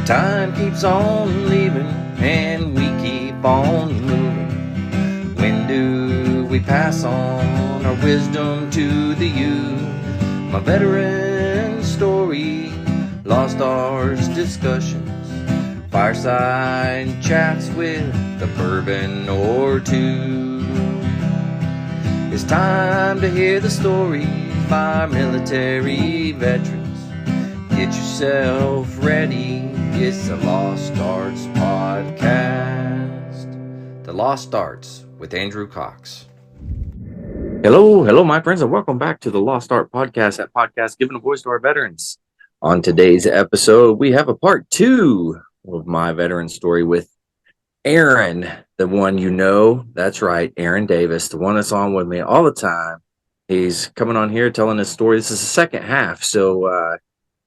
Time keeps on leaving and we keep on moving. When do we pass on our wisdom to the youth? My veteran story, lost arts discussions, fireside chats with a bourbon or two. It's time to hear the stories by our military veterans. Get yourself ready. It's the Lost Arts Podcast. The Lost Arts with Andrew Cox. Hello, my friends, and welcome back to the Lost Art Podcast, that podcast giving a voice to our veterans. On today's episode, we have a part 2 of my veteran story with Aaron, the one you know. That's right, Aaron Davis, the one that's on with me all the time. He's coming on here telling his story. This is the second half, so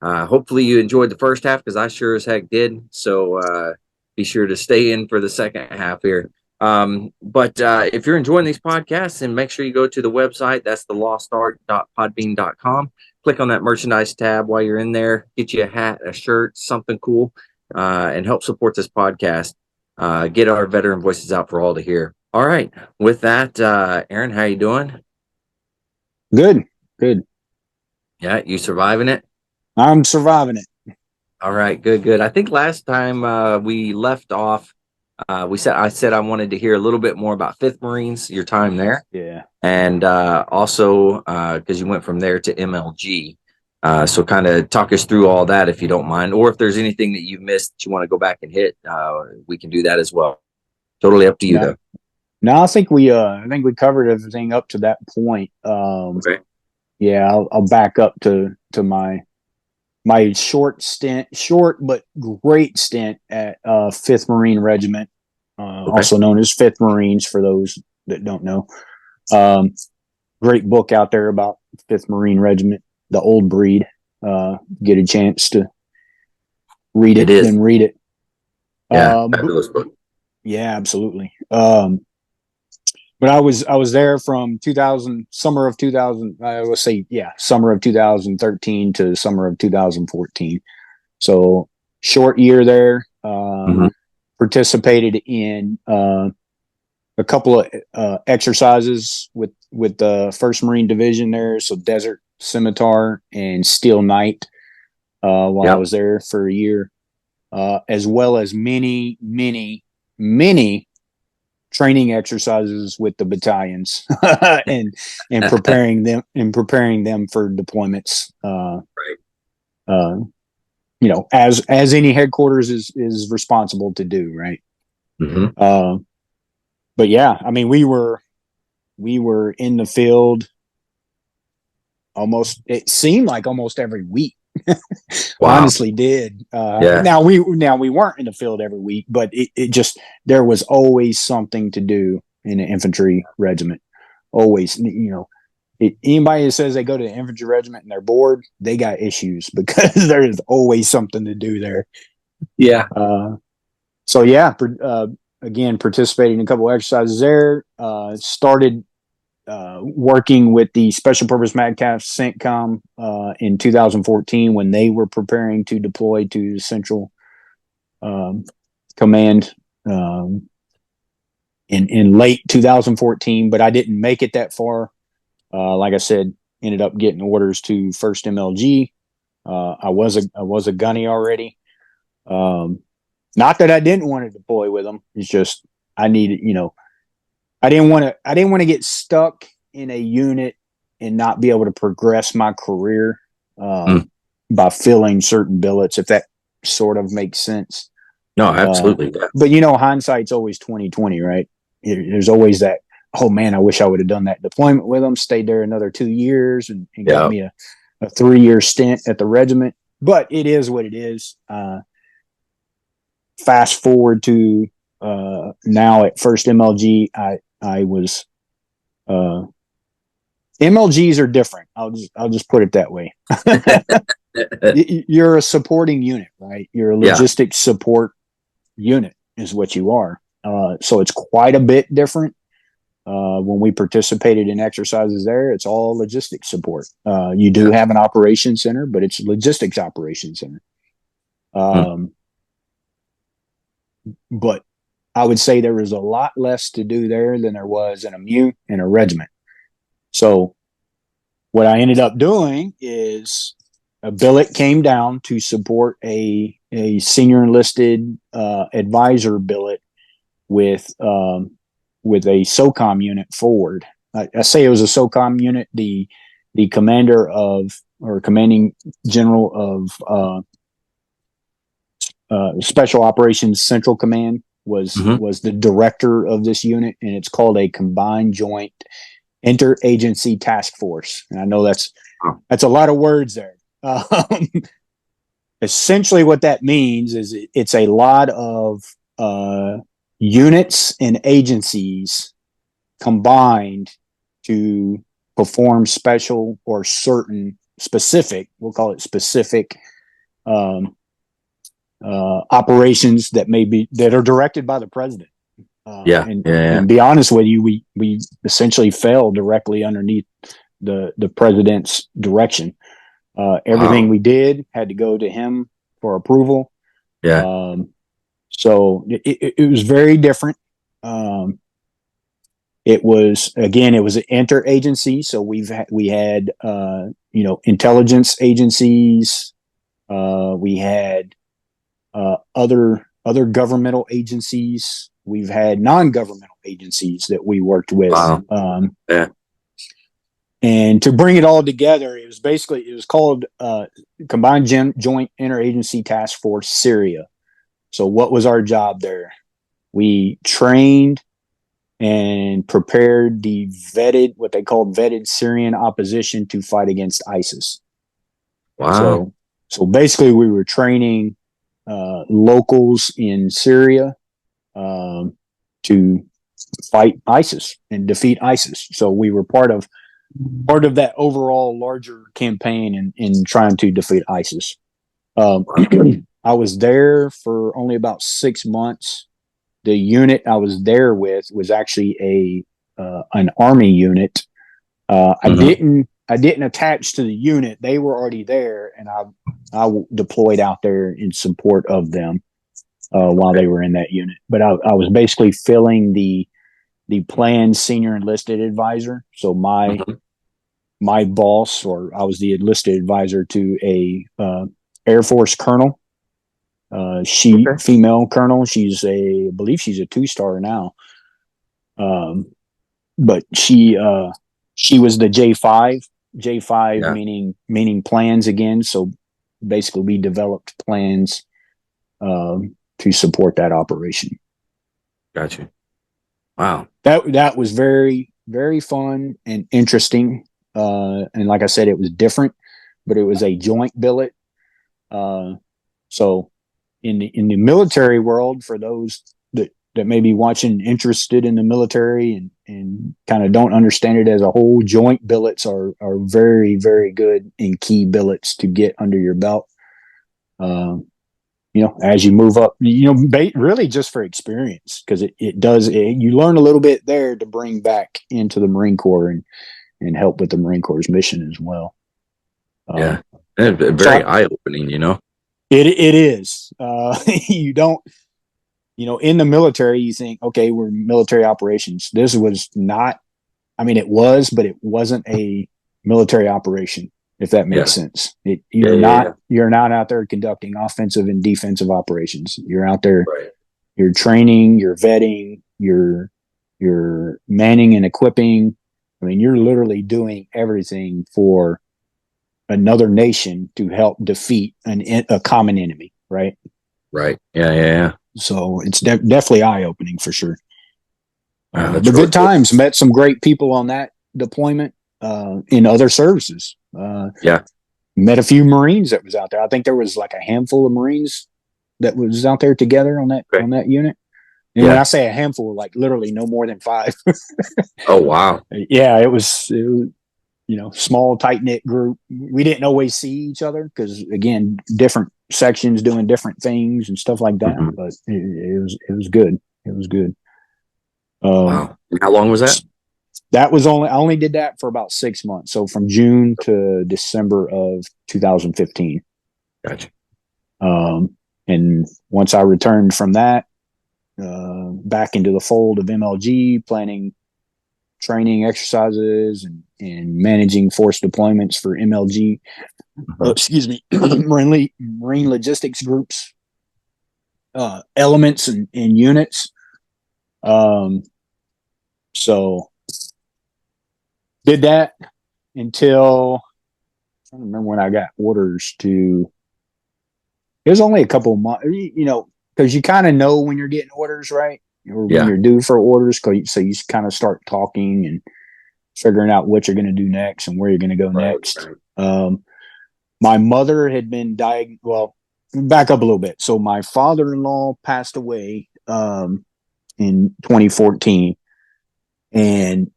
hopefully you enjoyed the first half, because I sure as heck did. So be sure to stay in for the second half here. But if you're enjoying these podcasts, then make sure you go to the website. That's the lostart.podbean.com. Click on that merchandise tab while you're in there. Get you a hat, a shirt, something cool, and help support this podcast. Get our veteran voices out for all to hear. All right. With that, Aaron, how you doing? Good. Yeah, you surviving it? I'm surviving it. All right, good. I think last time we left off, I said I wanted to hear a little bit more about 5th Marines, your time there. Yeah. And also because you went from there to MLG. So kind of talk us through all that if you don't mind, or if there's anything that you've missed that you want to go back and hit, we can do that as well. Totally up to you, though. No, I think we covered everything up to that point. Okay. Yeah, I'll back up to my short but great stint at 5th Marine Regiment, also known as 5th Marines for those that don't know. Great book out there about 5th Marine Regiment, the old breed. Get a chance to read it, then read it. Yeah, fabulous book. Yeah, absolutely. But I was there from summer of 2013 to summer of 2014. So short year there. Participated in a couple of exercises with the 1st Marine Division there. So Desert Scimitar and Steel Knight while I was there for a year, as well as many training exercises with the battalions and preparing them for deployments. As any headquarters is responsible to do, right? But yeah, I mean, we were in the field it seemed like almost every week. Wow. Honestly did. Now we weren't in the field every week, but it just, there was always something to do in an infantry regiment. Always, anybody that says they go to the infantry regiment and they're bored, they got issues, because there is always something to do there. Yeah. So yeah, again, participating in a couple of exercises there, started working with the Special Purpose MADCAF CENTCOM in 2014 when they were preparing to deploy to the Central Command in late 2014, but I didn't make it that far. Like I said, ended up getting orders to 1st MLG. I was a gunny already. Not that I didn't want to deploy with them. It's just I needed, I didn't want to get stuck in a unit and not be able to progress my career by filling certain billets, if that sort of makes sense. No, absolutely. But hindsight's always 20/20, right? There's always that, oh man, I wish I would have done that deployment with them, stayed there another 2 years and got me a 3-year stint at the regiment. But it is what it is. Fast forward to now at 1st MLG, I was MLGs are different. I'll just put it that way. You're a supporting unit, right? You're a logistics support unit is what you are. So it's quite a bit different. When we participated in exercises there, it's all logistics support. You do have an operations center, but it's a logistics operations center. but I would say there was a lot less to do there than there was in a MU and a regiment. So what I ended up doing is a billet came down to support a senior enlisted advisor billet with a SOCOM unit forward. I say it was a SOCOM unit. The commander of, or commanding general of Special Operations Central Command was the director of this unit, and it's called a Combined Joint Interagency Task Force. And I know that's a lot of words there. Essentially, what that means is it's a lot of units and agencies combined to perform special or certain specific, we'll call it specific, operations that are directed by the president. And be honest with you, we essentially fell directly underneath the president's direction. Everything we did had to go to him for approval. So it was very different. It was an interagency. So we had intelligence agencies. We had other governmental agencies. We've had non-governmental agencies that we worked with. And to bring it all together, it was called Combined Joint Interagency Task Force Syria. So what was our job there? We trained and prepared what they called vetted Syrian opposition to fight against ISIS. Wow. So basically we were training locals in Syria to fight ISIS and defeat ISIS. So we were part of that overall larger campaign in trying to defeat ISIS. I was there for only about 6 months. The unit I was there with was actually an Army unit. I didn't attach to the unit. They were already there, and I deployed out there in support of them while they were in that unit. But I was basically filling the planned senior enlisted advisor. So my boss, or I was the enlisted advisor to a Air Force colonel. Female colonel. I believe she's a 2-star now. But she was the J5, meaning plans again. So basically we developed plans to support that operation. Gotcha. Wow. That was very, very fun and interesting. And like I said, it was different, but it was a joint billet. So in the military world, for those that may be watching, interested in the military and kind of don't understand it as a whole, joint billets are very, very good and key billets to get under your belt. As you move up, really just for experience, because you learn a little bit there to bring back into the Marine Corps and help with the Marine Corps' mission as well. Very eye-opening, It is. You don't, in the military, you think, okay, we're military operations. This was not, it was, but it wasn't a military operation, if that makes sense. You're not out there conducting offensive and defensive operations. You're out there, you're training, you're vetting, you're manning and equipping. You're literally doing everything for another nation to help defeat a common enemy, right? Right. Yeah. So it's definitely eye-opening for sure. But really good times. Met some great people on that deployment in other services. Met a few Marines that was out there. I think there was like a handful of Marines that was out there together on that unit. And when I say a handful, like literally no more than 5. Oh, wow. Yeah, it was small, tight-knit group. We didn't always see each other because, again, different sections doing different things and stuff like that. But it was good. It was good. Wow. How long was that? I only did that for about 6 months. So from June to December of 2015. Gotcha. And once I returned from that, back into the fold of MLG, planning training exercises and managing force deployments for MLG. Excuse me, marine logistics groups, elements and units. So did that until I don't remember when I got orders to. It was only a couple of months, because you kind of know when you're getting orders, right? Or when you're due for orders. So you kind of start talking and figuring out what you're going to do next and where you're going to go next. Right. My mother had been diagnosed. Well, back up a little bit. So my father-in-law passed away in 2014. And,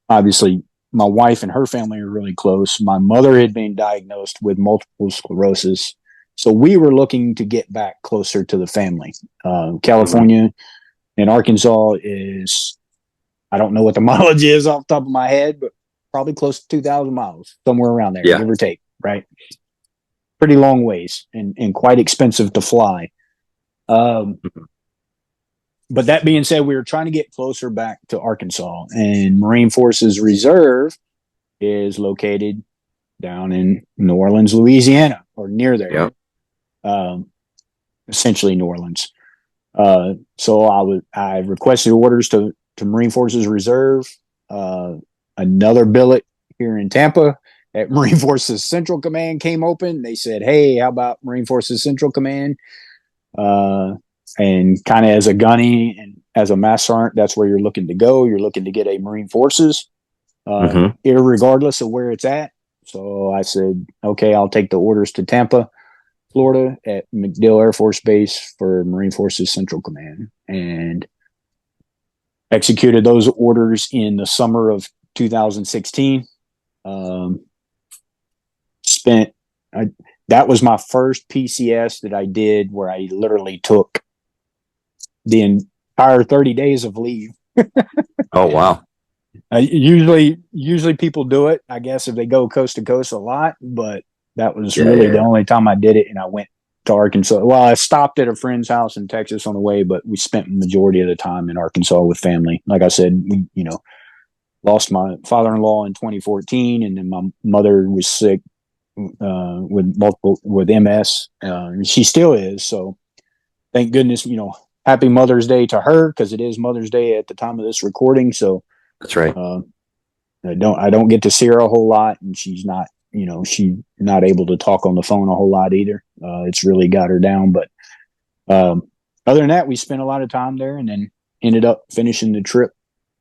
obviously my wife and her family are really close. My mother had been diagnosed with multiple sclerosis. So we were looking to get back closer to the family. California and Arkansas is, I don't know what the mileage is off the top of my head, but probably close to 2,000 miles, somewhere around there, give or take, right? Pretty long ways and quite expensive to fly. But that being said, we were trying to get closer back to Arkansas, and Marine Forces Reserve is located down in New Orleans, Louisiana, or near there. Yep. Essentially New Orleans. So I requested orders to Marine Forces Reserve, another billet here in Tampa at Marine Forces Central Command came open. They said, hey, how about Marine Forces Central Command? And kind of as a gunny and as a master sergeant, that's where you're looking to go. You're looking to get a Marine Forces, irregardless of where it's at. So I said, okay, I'll take the orders to Tampa, Florida at MacDill Air Force Base for Marine Forces Central Command, and executed those orders in the summer of 2016. That was my first PCS that I did where I literally took the entire 30 days of leave. Oh, wow. Usually people do it, I guess, if they go coast to coast a lot, but that was really the only time I did it. And I went to Arkansas. Well, I stopped at a friend's house in Texas on the way, but we spent the majority of the time in Arkansas with family. Like I said, we, lost my father-in-law in 2014, and then my mother was sick with MS. She still is. So thank goodness, happy Mother's Day to her, because it is Mother's Day at the time of this recording. So that's right. I don't get to see her a whole lot, and she's not, she's not able to talk on the phone a whole lot either. It's really got her down. But other than that, we spent a lot of time there, and then ended up finishing the trip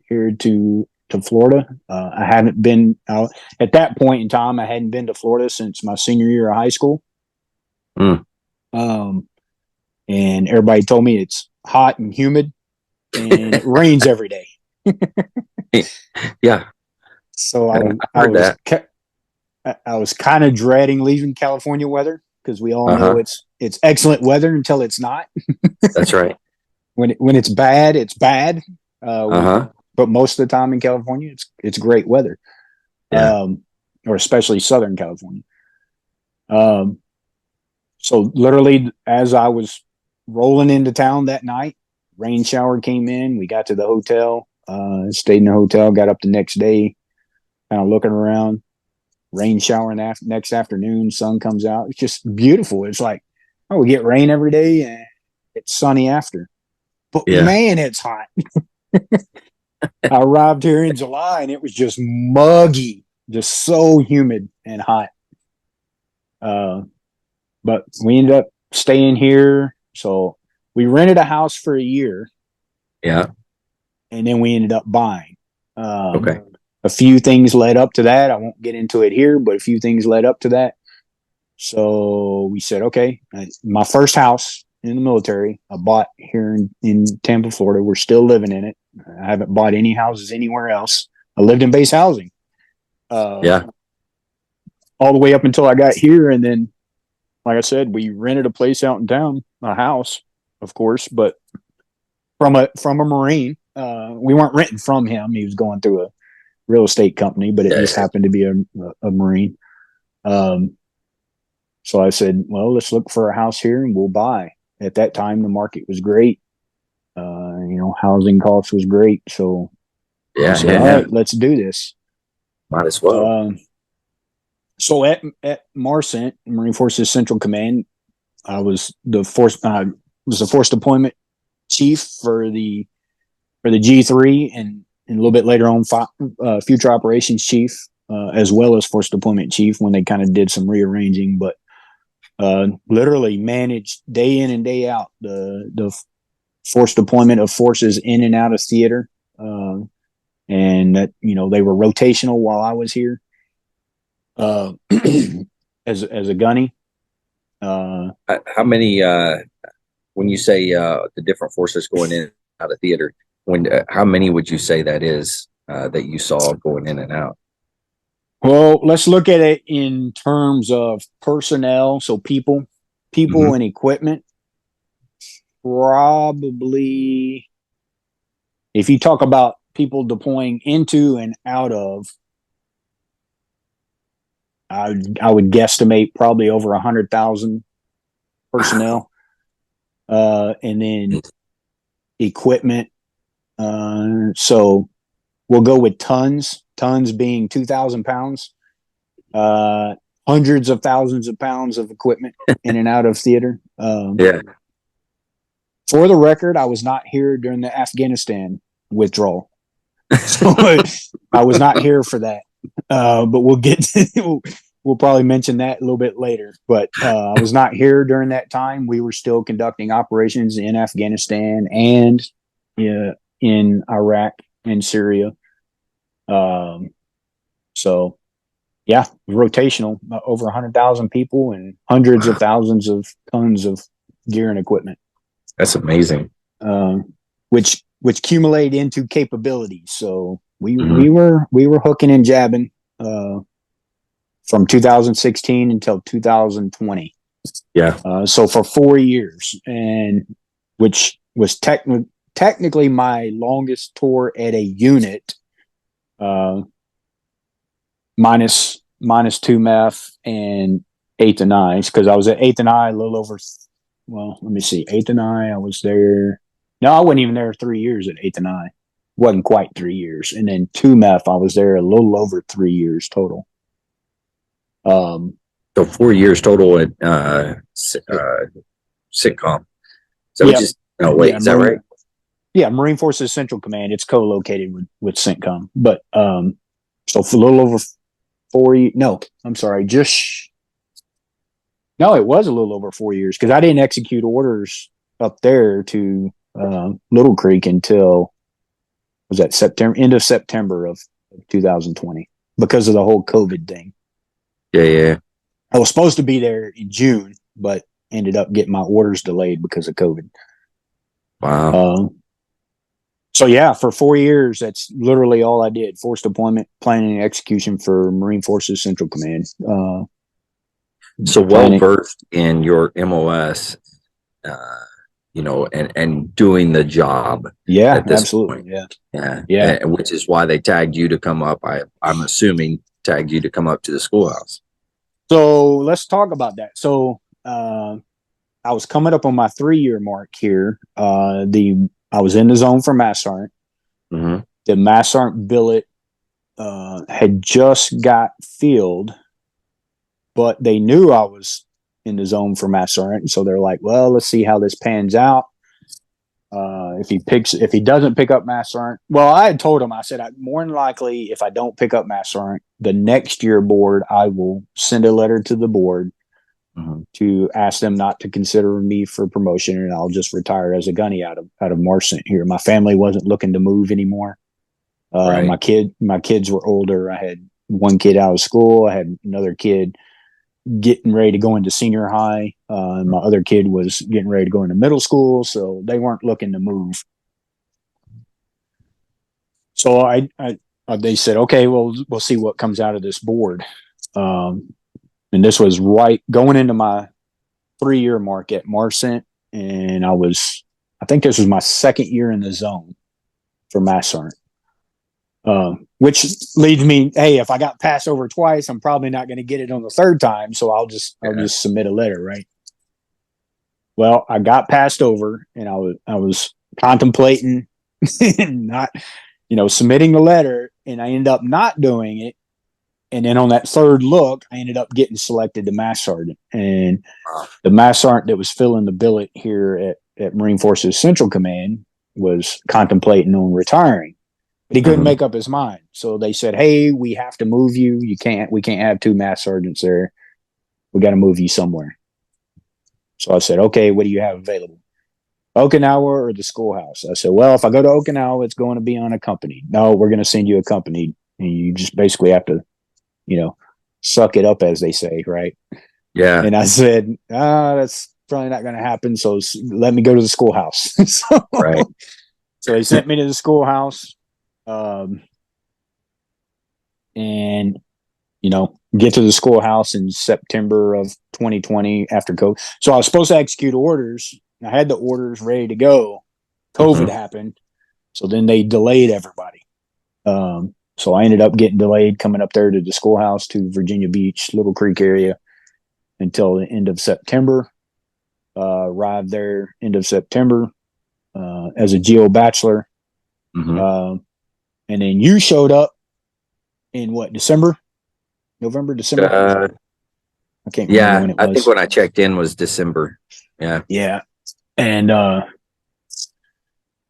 here to Florida. I hadn't been out at that point in time. I hadn't been to Florida since my senior year of high school. And everybody told me it's hot and humid and it rains every day. Yeah. So I was kind of dreading leaving California weather, because we all know it's excellent weather until it's not. That's right. When it's bad, it's bad. But most of the time in California, it's great weather. Yeah. Or especially Southern California. So literally, as I was rolling into town that night, rain shower came in. We got to the hotel, stayed in the hotel, got up the next day, kind of looking around. Rain shower next afternoon, sun comes out. It's just beautiful. It's like, oh, we get rain every day and it's sunny after. But man, it's hot. I arrived here in July and it was just muggy, just so humid and hot. But we ended up staying here. So we rented a house for a year. Yeah. And then we ended up buying. Okay. A few things led up to that. I won't get into it here, but a few things led up to that. So we said, okay, my first house in the military, I bought here in Tampa, Florida. We're still living in it. I haven't bought any houses anywhere else. I lived in base housing. All the way up until I got here. And then, like I said, we rented a place out in town, a house, of course, but from a Marine. We weren't renting from him. He was going through a real estate company, but it just happened to be a Marine. So I said, well, let's look for a house here and we'll buy. at that time, the market was great. Housing costs was great. So Yeah, I said, yeah, all yeah. right, let's do this. Might as well. So at MARCENT, Marine Forces Central Command, I was the force deployment chief for the G3, and a little bit later on, future operations chief, as well as force deployment chief when they kind of did some rearranging. But literally managed day in and day out the force deployment of forces in and out of theater, and that they were rotational while I was here uh, as a gunny. How many? When you say the different forces going in and out of theater, how many would you say that is that you saw going in and out? Well, let's look at it in terms of personnel, so people and equipment. Probably, if you talk about people deploying into and out of, I would guesstimate probably over 100,000 personnel, and then equipment. So we'll go with tons. Tons being 2,000 pounds. Hundreds of thousands of pounds of equipment in and out of theater. Yeah. For the record, I was not here during the Afghanistan withdrawal, so I was not here for that. But we'll probably mention that a little bit later. But I was not here during that time. We were still conducting operations in Afghanistan and in Iraq and Syria. So yeah, rotational, over 100,000 people and hundreds of thousands of tons of gear and equipment. That's amazing. Which accumulate into capabilities. So we were hooking and jabbing from 2016 until 2020. Yeah. So for 4 years, and which was technically my longest tour at a unit, minus 2 MEF and 8th and I, because I was at 8th and I a little over. Well, let me see. 8th and I was there. No, I wasn't even there 3 years at 8th and I. Wasn't quite 3 years. And then 2 MEF, I was there a little over 3 years total. So 4 years total at CENTCOM. So yep. is that right? Yeah, Marine Forces Central Command. It's co-located with CENTCOM. But so for a little over 4 years. No, I'm sorry. No, it was a little over 4 years because I didn't execute orders up there to Little Creek until was that end of September of 2020 because of the whole COVID thing. Yeah. I was supposed to be there in June, but ended up getting my orders delayed because of COVID. Wow. So yeah, for 4 years, that's literally all I did: force deployment, planning, and execution for Marine Forces Central Command. So well versed in your MOS, and doing the job. Yeah, at this absolutely. Point. Yeah. And which is why they tagged you to come up. I'm assuming tagged you to come up to the schoolhouse. So let's talk about that. So I was coming up on my 3-year mark here. I was in the zone for MASSART. Mm-hmm. The MASSART billet had just got filled, but they knew I was in the zone for MASSART, so they're like, "Well, let's see how this pans out. If he doesn't pick up MASSART, well, I had told him, I said, more than likely, if I don't pick up MASSART, the next year board, I will send a letter to the board to ask them not to consider me for promotion, and I'll just retire as a gunny out of MARCENT here. My family wasn't looking to move anymore. Right. My kids were older. I had one kid out of school. I had another kid getting ready to go into senior high. My other kid was getting ready to go into middle school, so they weren't looking to move. So they said, okay, well, we'll see what comes out of this board. And this was right going into my 3-year mark at MARCENT, and I think this was my 2nd year in the zone for MASSART. Which leads me, hey, if I got passed over twice, I'm probably not going to get it on the 3rd time, so I'll just submit a letter, right? Well, I got passed over, and I was contemplating not, submitting the letter, and I ended up not doing it. And then on that third look, I ended up getting selected to mass sergeant. And the mass sergeant that was filling the billet here at Marine Forces Central Command was contemplating on retiring, but he couldn't make up his mind. So they said, "Hey, we have to move you. We can't have two mass sergeants there. We got to move you somewhere." So I said, "Okay, what do you have available? Okinawa or the schoolhouse?" I said, "Well, if I go to Okinawa, it's going to be unaccompanied. No, we're going to send you accompanied. And you just basically have to, suck it up, as they say, right?" Yeah. And I said, that's probably not going to happen. So let me go to the schoolhouse. Right. So they sent me to the schoolhouse, and get to the schoolhouse in September of 2020 after COVID. So I was supposed to execute orders. I had the orders ready to go. COVID happened, so then they delayed everybody. So I ended up getting delayed coming up there to the schoolhouse to Virginia Beach, Little Creek area until the end of September. Arrived there end of September as a geo bachelor. And then you showed up in what, November, December? I can't remember when it was. I think when I checked in was December. Yeah. Yeah. And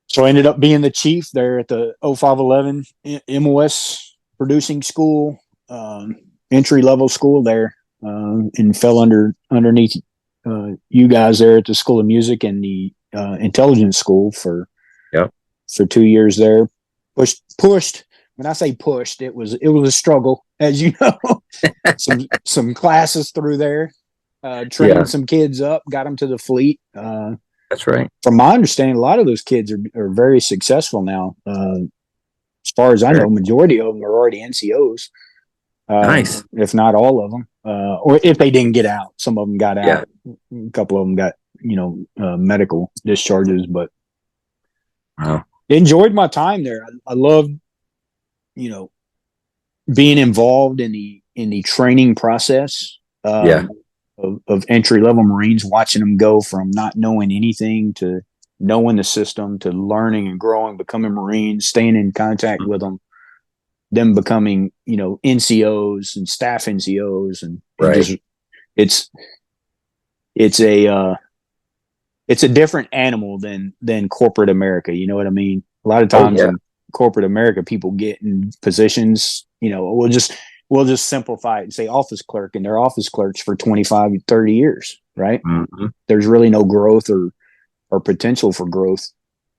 so I ended up being the chief there at the 0511 MOS producing school, entry level school there, and fell underneath you guys there at the School of Music and the intelligence school for 2 years there. Pushed. When I say pushed, it was a struggle, as you know. some classes through there, trained some kids up, got them to the fleet. That's right. From my understanding, a lot of those kids are very successful now. As far as I know, majority of them are already NCOs. Nice. If not all of them, or if they didn't get out, some of them got out. A couple of them got medical discharges, but enjoyed my time there. I loved being involved in the training process of entry level Marines, watching them go from not knowing anything to knowing the system to learning and growing, becoming Marines, staying in contact with them becoming, NCOs and staff NCOs, and just, it's a different animal than corporate America. You know what I mean? A lot of times in corporate America, people get in positions, we'll just simplify it and say office clerk, and they're office clerks for 25, 30 years, right? There's really no growth or potential for growth.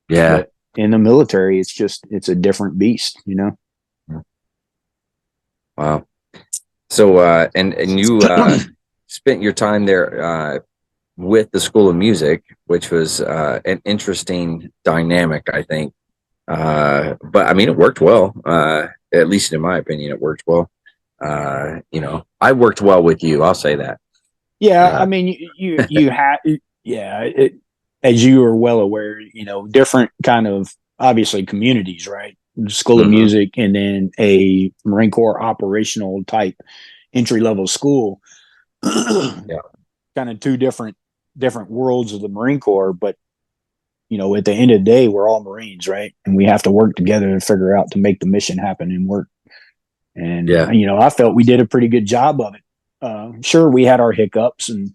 Yeah. But in the military, it's a different beast, Wow. So, and you spent your time there with the School of Music, which was an interesting dynamic, I think. But I mean, it worked well. At least in my opinion, it worked well. I worked well with you. I'll say that. Yeah, I mean, you had, as you are well aware, different kind of obviously communities, right? School of Music, and then a Marine Corps operational type entry level school. Kind of two different worlds of the Marine Corps, but at the end of the day, we're all Marines, right? And we have to work together to figure out to make the mission happen and work. And I felt we did a pretty good job of it. Sure, we had our hiccups and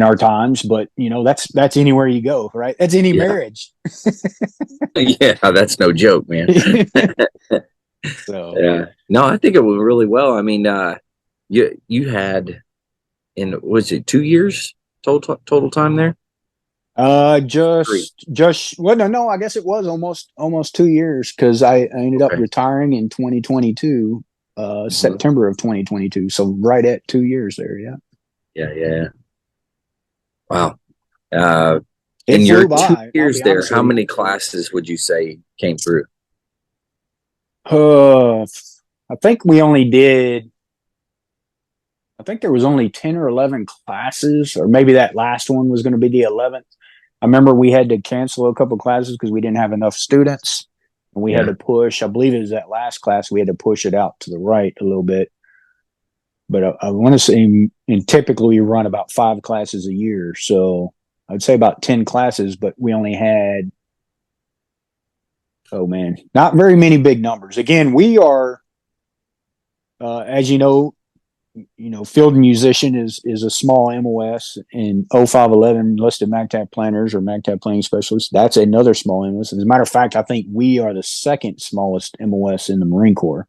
our times, but that's anywhere you go, right? That's any marriage. Yeah, that's no joke, man. So no, I think it went really well. I mean, you had was it 2 years total time there? Just well, no, I guess it was almost 2 years, because I ended up retiring in 2022, September of 2022. So right at 2 years there. Yeah. Wow. In your 2 years there, how many classes would you say came through? I think we only did. I think there was only 10 or 11 classes, or maybe that last one was going to be the 11th. I remember we had to cancel a couple classes because we didn't have enough students, and we had to push. I believe it was that last class we had to push it out to the right a little bit. But I want to say, and typically we run about 5 classes a year, so I'd say about 10 classes, but we only had, oh man, not very many big numbers. Again, we are, as field musician is a small MOS, and 0511 listed MACTAP planners or MACTAP planning specialists. That's another small MOS. As a matter of fact, I think we are the second smallest MOS in the Marine Corps,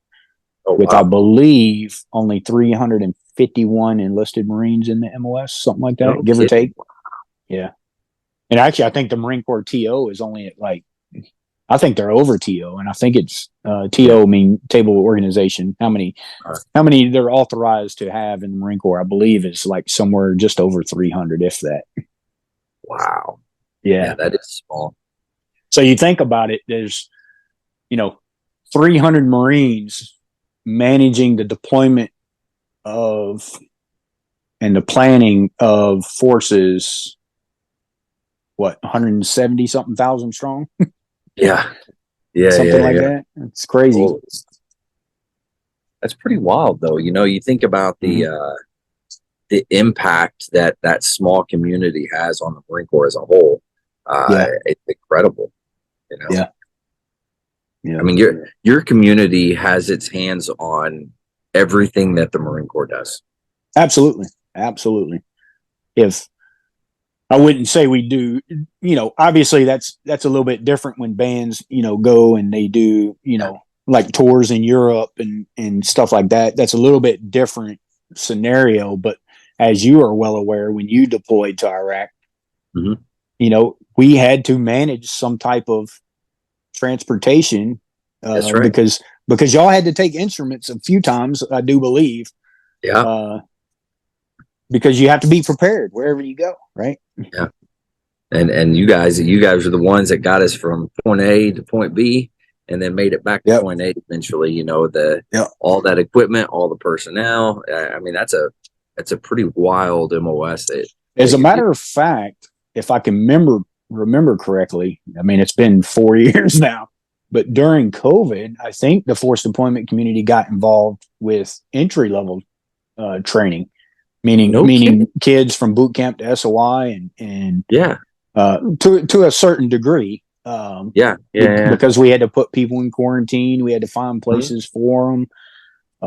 with I believe only 351 enlisted Marines in the MOS, something like that, give or take. Yeah, and actually, I think the Marine Corps TO is only at I think they're over TO, and I think it's TO mean table organization. How many they're authorized to have in the Marine Corps? I believe is like somewhere just over 300, if that. Wow. Yeah, that is small. So you think about it, there's 300 Marines managing the deployment of and the planning of forces. What, 170 something thousand strong? Yeah, something like that. It's crazy. Well, that's pretty wild, though. You think about the impact that small community has on the Marine Corps as a whole. It's incredible. Yeah. I mean, your community has its hands on everything that the Marine Corps does. Absolutely. If I wouldn't say we do, obviously that's a little bit different when bands, go and they do, like tours in Europe and stuff like that. That's a little bit different scenario. But as you are well aware, when you deployed to Iraq, we had to manage some type of transportation. That's right. Because y'all had to take instruments a few times, I do believe. Yeah. Because you have to be prepared wherever you go, right? Yeah. And you guys are the ones that got us from point A to point B and then made it back to point A eventually, all that equipment, all the personnel. I mean, that's a pretty wild MOS. As a matter of fact, if I can remember correctly, I mean, it's been 4 years now, but during COVID, I think the force deployment community got involved with entry level training. Meaning kids from boot camp to SOI and to a certain degree. Because we had to put people in quarantine, we had to find places for them.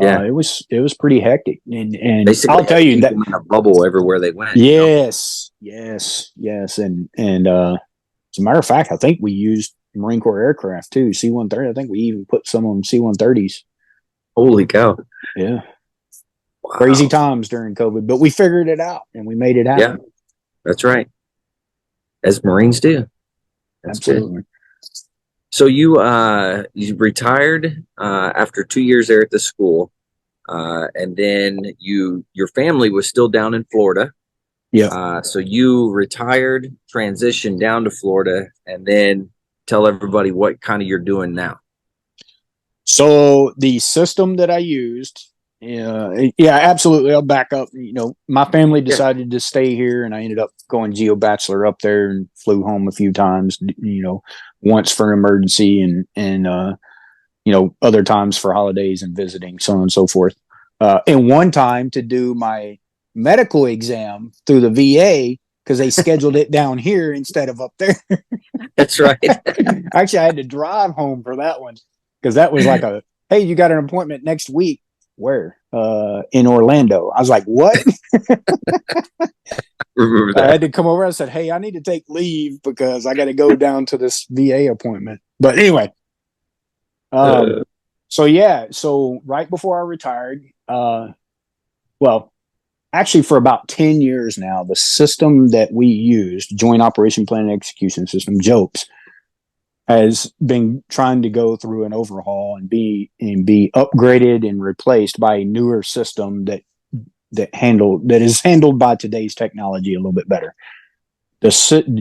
It was pretty hectic, and basically I'll tell you that in a bubble everywhere they went. Yes, and as a matter of fact, I think we used Marine Corps aircraft too, C-130. I think we even put some on C-130s. Holy cow! Yeah. Wow. Crazy times during COVID, but we figured it out and we made it happen. Yeah, that's right. As Marines do. That's absolutely. Good. So you retired after 2 years there at the school, and then your family was still down in Florida. Yeah. So you retired, transitioned down to Florida, and then tell everybody what kind of you're doing now. So the system that I used. Yeah, absolutely. I'll back up. My family decided to stay here, and I ended up going Geo Bachelor up there and flew home a few times. Once for an emergency, and other times for holidays and visiting, so on and so forth. And one time to do my medical exam through the VA because they scheduled it down here instead of up there. That's right. Actually, I had to drive home for that one because that was like hey, you got an appointment next week. Where? In Orlando. I was like, what? I had to come over. I said, hey, I need to take leave because I got to go down to this VA appointment. But anyway, so right before I retired, actually for about 10 years now, the system that we used, Joint Operation Plan and Execution System, JOPS, has been trying to go through an overhaul and be upgraded and replaced by a newer system that is handled by today's technology a little bit better. The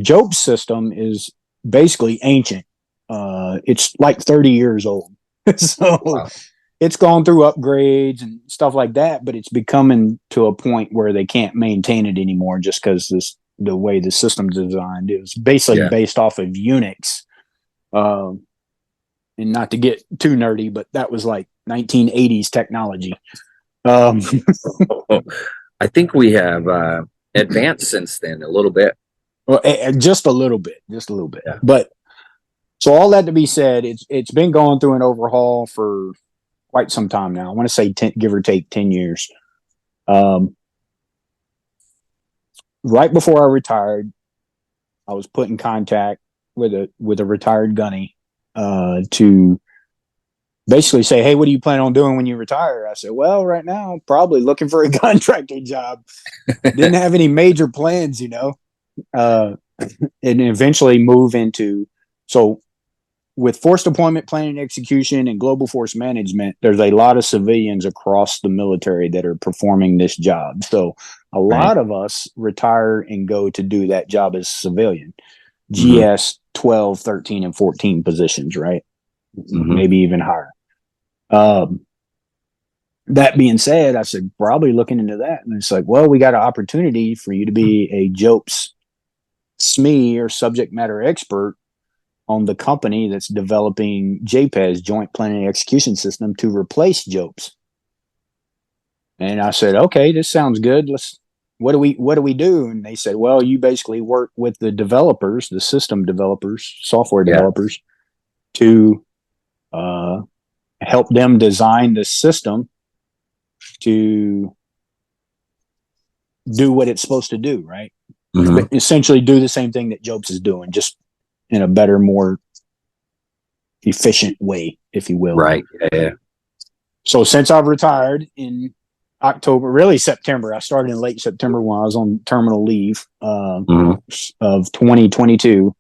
JOPS system is basically ancient. It's like 30 years old. So wow. It's gone through upgrades and stuff like that, but it's becoming to a point where they can't maintain it anymore just because the way the system's designed. It was basically based off of Unix. And not to get too nerdy, but that was like 1980s technology. I think we have advanced since then a little bit. Well, just a little bit, Yeah. But so all that to be said, it's been going through an overhaul for quite some time now. I want to say 10, give or take 10 years. Um, right before I retired, I was put in contact with a retired gunny to basically say, "Hey, what do you plan on doing when you retire?" I said, "Well, right now, probably looking for a contracting job." Didn't have any major plans, uh, and eventually move into so with force deployment planning, execution, and global force management, there's a lot of civilians across the military that are performing this job. So a Right. lot of us retire and go to do that job as civilian. Mm-hmm. GS 12, 13, and 14 positions, right? Mm-hmm. Maybe even higher. That being said, I said, probably looking into that. And it's like, well, we got an opportunity for you to be a JOPS SME or subject matter expert on the company that's developing JPES, Joint Planning and Execution System, to replace JOPS. And I said, okay, this sounds good. What do we do? And they said, well, you basically work with the developers, the system developers, software developers, to help them design the system to do what it's supposed to do, right? Mm-hmm. But essentially do the same thing that JOPS is doing, just in a better, more efficient way, if you will. Right. Yeah. So since I've retired in October, really September, I started in late September when I was on terminal leave Mm-hmm. of 2022.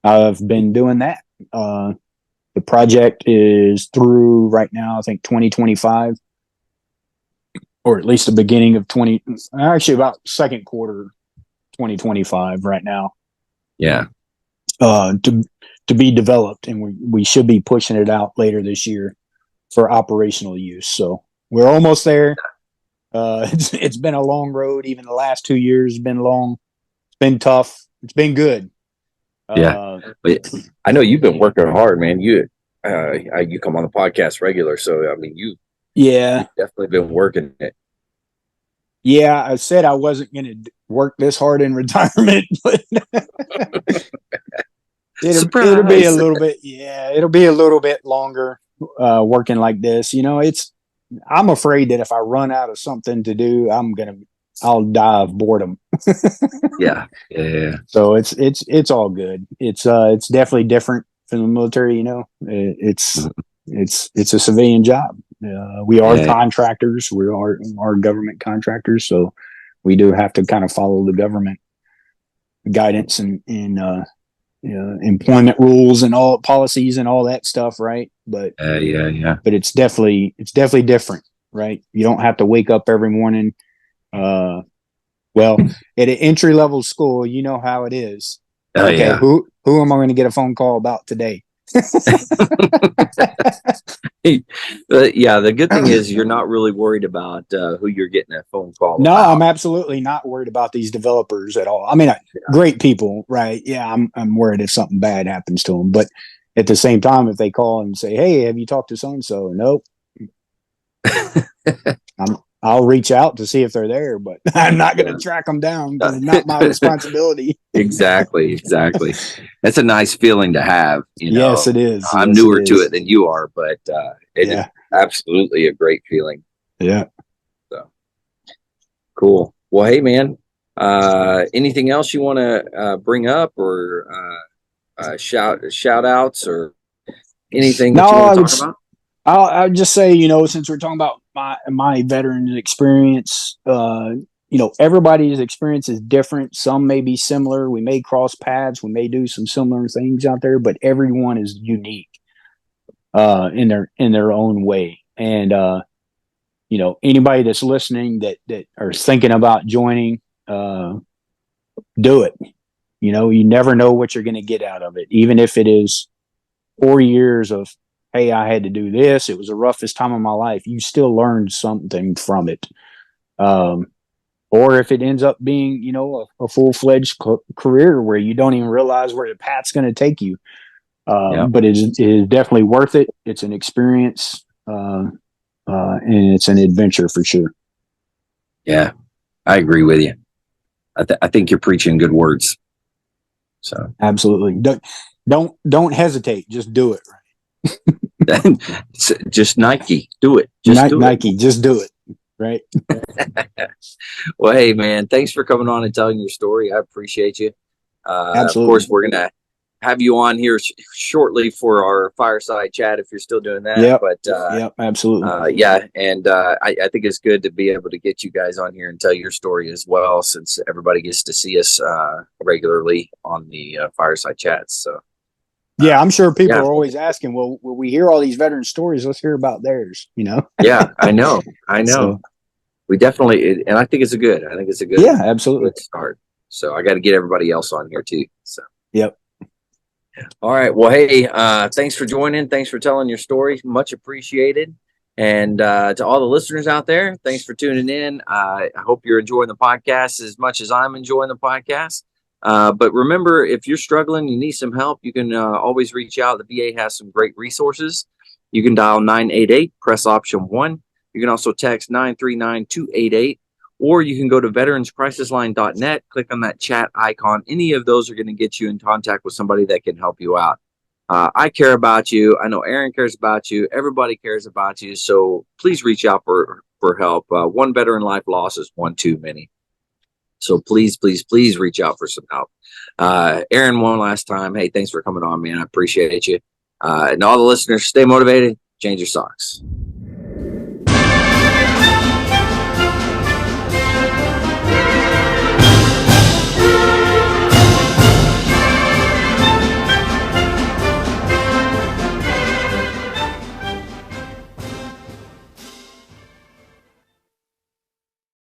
I've been doing that. The project is through right now, I think 2025, or at least the beginning of actually about second quarter 2025 right now. Yeah. To be developed, and we should be pushing it out later this year for operational use. So we're almost there. It's been a long road. Even the last 2 years has been long. It's been tough. It's been good. Yeah. But I know you've been working hard, man. You come on the podcast regular, so I mean, you've definitely been working it. Yeah, I said I wasn't going to work this hard in retirement, but it'll be a little bit. Yeah, it'll be a little bit longer working like this. I'm afraid that if I run out of something to do, I'll die of boredom. Yeah. So it's all good. It's definitely different from the military. It's a civilian job. We are contractors. We are government contractors, so we do have to kind of follow the government guidance and employment rules and all policies and all that stuff, right? But but it's definitely different, right? You don't have to wake up every morning. Well, at an entry level school, you know how it is. Yeah. Who am I going to get a phone call about today? Yeah, the good thing is you're not really worried about who you're getting a phone call No, about. I'm absolutely not worried about these developers at all. I mean, great people, right? Yeah, I'm worried if something bad happens to them, but at the same time, if they call and say, "Hey, have you talked to so and so?" Nope. I'll reach out to see if they're there, but I'm not going to track them down because it's not my responsibility. Exactly. That's a nice feeling to have. Yes, it is. I'm newer to it than you are, but it is absolutely a great feeling. Yeah. So cool. Well, hey, man. Anything else you want to bring up or shout outs or anything that you want to talk about? I'll just say, since we're talking about my veteran experience, everybody's experience is different. Some may be similar. We may cross paths. We may do some similar things out there, but everyone is unique in their own way. And anybody that's listening that are thinking about joining, do it. You never know what you're going to get out of it, even if it is 4 years of, hey, I had to do this. It was the roughest time of my life. You still learned something from it. Or if it ends up being, a full-fledged career where you don't even realize where the path's going to take you. But it is definitely worth it. It's an experience, and it's an adventure for sure. Yeah, I agree with you. I think you're preaching good words. So absolutely. Don't hesitate. Just do it. just Nike, do it. Just do Nike, just do it. Right. it. Well, hey man, thanks for coming on and telling your story. I appreciate you. Of Absolutely. course, we're gonna have you on here shortly for our fireside chat if you're still doing that. Yep. But Yep, absolutely. yeah, and I think it's good to be able to get you guys on here and tell your story as well, since everybody gets to see us regularly on the fireside chats. So Yeah, I'm sure people yeah. are always asking, well, we hear all these veteran stories. Let's hear about theirs, you know? Yeah, I know. So, We definitely, and I think it's a good. I think it's a good, yeah, absolutely. good start. So I got to get everybody else on here too. So Yep. all right. Well, hey, thanks for joining. Thanks for telling your story. Much appreciated. And to all the listeners out there, thanks for tuning in. I hope you're enjoying the podcast as much as I'm enjoying the podcast. But remember, if you're struggling, you need some help, you can always reach out. The VA has some great resources. You can dial 988, press option 1. You can also text 939-288, or you can go to veteranscrisisline.net, click on that chat icon. Any of those are going to get you in contact with somebody that can help you out. I care about you. I know Aaron cares about you. Everybody cares about you. So please reach out for help. One veteran life loss is one too many. So please, please, please reach out for some help. Aaron, one last time. Hey, thanks for coming on, man. I appreciate you. And all the listeners, stay motivated, change your socks.